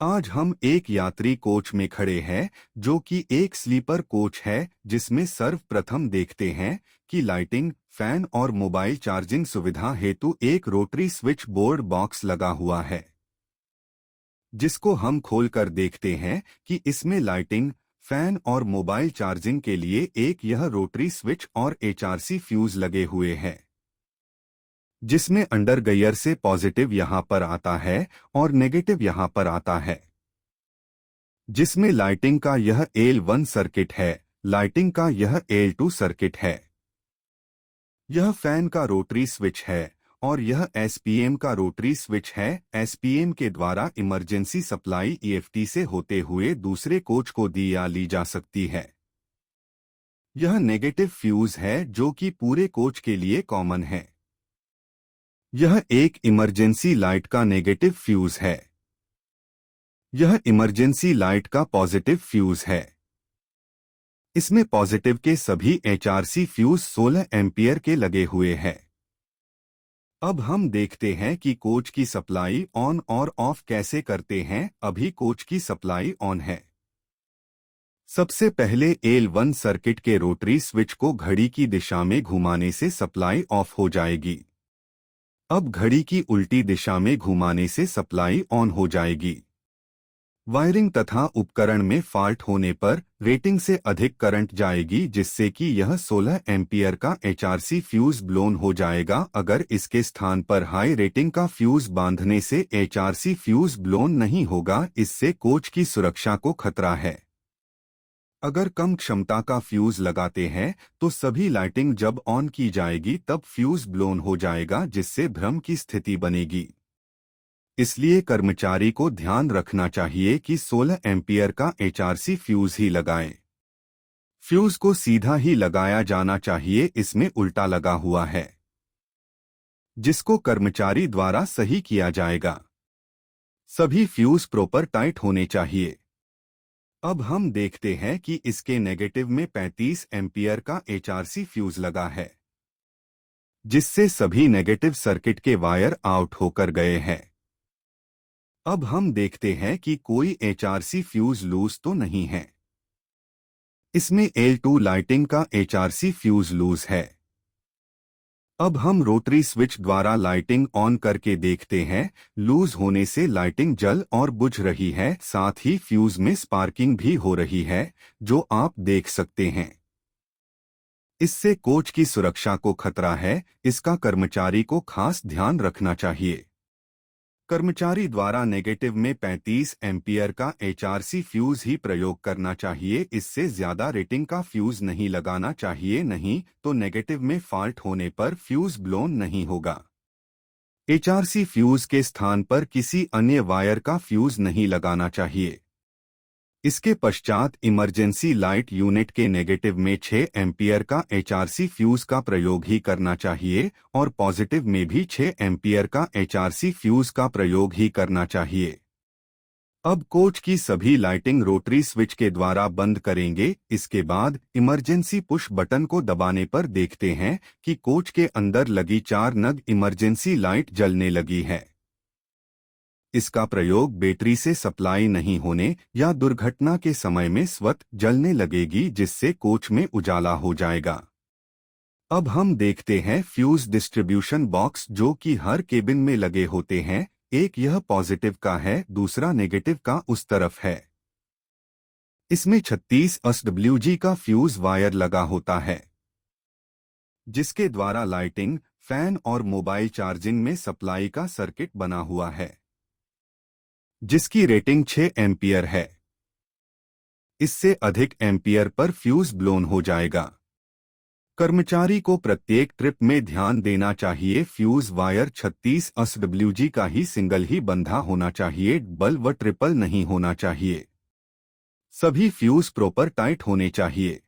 आज हम एक यात्री कोच में खड़े हैं जो कि एक स्लीपर कोच है जिसमें सर्वप्रथम देखते हैं कि लाइटिंग, फैन और मोबाइल चार्जिंग सुविधा हेतु एक रोटरी स्विच बोर्ड बॉक्स लगा हुआ है, जिसको हम खोलकर देखते हैं कि इसमें लाइटिंग, फैन और मोबाइल चार्जिंग के लिए एक यह रोटरी स्विच और एचआरसी फ्यूज लगे हुए हैं, जिसमें अंडर गियर से पॉजिटिव यहां पर आता है और नेगेटिव यहां पर आता है। जिसमें लाइटिंग का यह L1 सर्किट है, लाइटिंग का यह L2 सर्किट है। यह फैन का रोटरी स्विच है और यह एसपीएम का रोटरी स्विच है। एसपीएम के द्वारा इमरजेंसी सप्लाई ईएफटी से होते हुए दूसरे कोच को दी या ली जा सकती है। यह नेगेटिव फ्यूज है जो कि पूरे कोच के लिए कॉमन है। यह एक इमरजेंसी लाइट का नेगेटिव फ्यूज है। यह इमरजेंसी लाइट का पॉजिटिव फ्यूज है। इसमें पॉजिटिव के सभी एचआरसी फ्यूज 16 एम्पियर के लगे हुए हैं। अब हम देखते हैं कि कोच की सप्लाई ऑन और ऑफ कैसे करते हैं। अभी कोच की सप्लाई ऑन है। सबसे पहले L1 सर्किट के रोटरी स्विच को घड़ी की दिशा में घुमाने से सप्लाई ऑफ हो जाएगी। अब घड़ी की उल्टी दिशा में घुमाने से सप्लाई ऑन हो जाएगी। वायरिंग तथा उपकरण में फॉल्ट होने पर रेटिंग से अधिक करंट जाएगी, जिससे कि यह 16 एम्पियर का एचआरसी फ्यूज ब्लोन हो जाएगा। अगर इसके स्थान पर हाई रेटिंग का फ्यूज बांधने से एचआरसी फ्यूज ब्लोन नहीं होगा, इससे कोच की सुरक्षा को खतरा है। अगर कम क्षमता का फ्यूज लगाते हैं तो सभी लाइटिंग जब ऑन की जाएगी तब फ्यूज ब्लोन हो जाएगा, जिससे भ्रम की स्थिति बनेगी। इसलिए कर्मचारी को ध्यान रखना चाहिए कि 16 एम्पियर का एचआरसी फ्यूज ही लगाएं। फ्यूज को सीधा ही लगाया जाना चाहिए, इसमें उल्टा लगा हुआ है, जिसको कर्मचारी द्वारा सही किया जाएगा। सभी फ्यूज प्रॉपर टाइट होने चाहिए। अब हम देखते हैं कि इसके नेगेटिव में 35 एम्पियर का एचआरसी फ्यूज लगा है, जिससे सभी नेगेटिव सर्किट के वायर आउट होकर गए हैं। अब हम देखते हैं कि कोई एचआरसी फ्यूज लूज तो नहीं है। इसमें L2 लाइटिंग का एचआरसी फ्यूज लूज है। अब हम रोटरी स्विच द्वारा लाइटिंग ऑन करके देखते हैं। लूज होने से लाइटिंग जल और बुझ रही है, साथ ही फ्यूज में स्पार्किंग भी हो रही है, जो आप देख सकते हैं। इससे कोच की सुरक्षा को खतरा है। इसका कर्मचारी को खास ध्यान रखना चाहिए। कर्मचारी द्वारा नेगेटिव में 35 एम्पियर का एचआरसी फ्यूज ही प्रयोग करना चाहिए। इससे ज्यादा रेटिंग का फ्यूज नहीं लगाना चाहिए, नहीं तो नेगेटिव में फॉल्ट होने पर फ्यूज ब्लोन नहीं होगा। एचआरसी फ्यूज के स्थान पर किसी अन्य वायर का फ्यूज नहीं लगाना चाहिए। इसके पश्चात इमरजेंसी लाइट यूनिट के नेगेटिव में 6 एम्पियर का एचआरसी फ्यूज का प्रयोग ही करना चाहिए और पॉजिटिव में भी 6 एम्पियर का एचआरसी फ्यूज का प्रयोग ही करना चाहिए। अब कोच की सभी लाइटिंग रोटरी स्विच के द्वारा बंद करेंगे। इसके बाद इमरजेंसी पुश बटन को दबाने पर देखते हैं कि कोच के अंदर लगी 4 नग इमरजेंसी लाइट जलने लगी है। इसका प्रयोग बैटरी से सप्लाई नहीं होने या दुर्घटना के समय में स्वतः जलने लगेगी, जिससे कोच में उजाला हो जाएगा। अब हम देखते हैं फ्यूज डिस्ट्रीब्यूशन बॉक्स, जो कि हर केबिन में लगे होते हैं। एक यह पॉजिटिव का है, दूसरा नेगेटिव का उस तरफ है। इसमें 36 SWG का फ्यूज वायर लगा होता है, जिसके द्वारा लाइटिंग, फैन और मोबाइल चार्जिंग में सप्लाई का सर्किट बना हुआ है, जिसकी रेटिंग 6 एम्पियर है। इससे अधिक एम्पियर पर फ्यूज ब्लोन हो जाएगा। कर्मचारी को प्रत्येक ट्रिप में ध्यान देना चाहिए। फ्यूज वायर 36 SWG का ही सिंगल ही बंधा होना चाहिए, डबल व ट्रिपल नहीं होना चाहिए। सभी फ्यूज प्रॉपर टाइट होने चाहिए।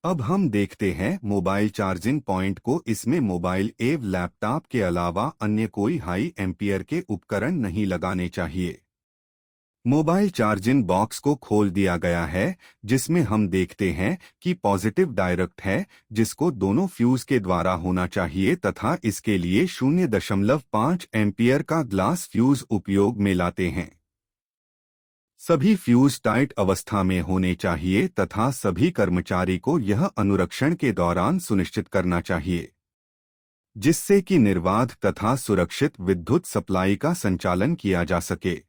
अब हम देखते हैं मोबाइल चार्जिंग पॉइंट को। इसमें मोबाइल एवं लैपटॉप के अलावा अन्य कोई हाई एम्पियर के उपकरण नहीं लगाने चाहिए। मोबाइल चार्जिंग बॉक्स को खोल दिया गया है, जिसमें हम देखते हैं कि पॉजिटिव डायरेक्ट है, जिसको दोनों फ्यूज के द्वारा होना चाहिए तथा इसके लिए 0.5 एम्पियर का ग्लास फ्यूज उपयोग में लाते हैं। सभी फ्यूज टाइट अवस्था में होने चाहिए तथा सभी कर्मचारी को यह अनुरक्षण के दौरान सुनिश्चित करना चाहिए जिससे कि निर्बाध तथा सुरक्षित विद्युत सप्लाई का संचालन किया जा सके।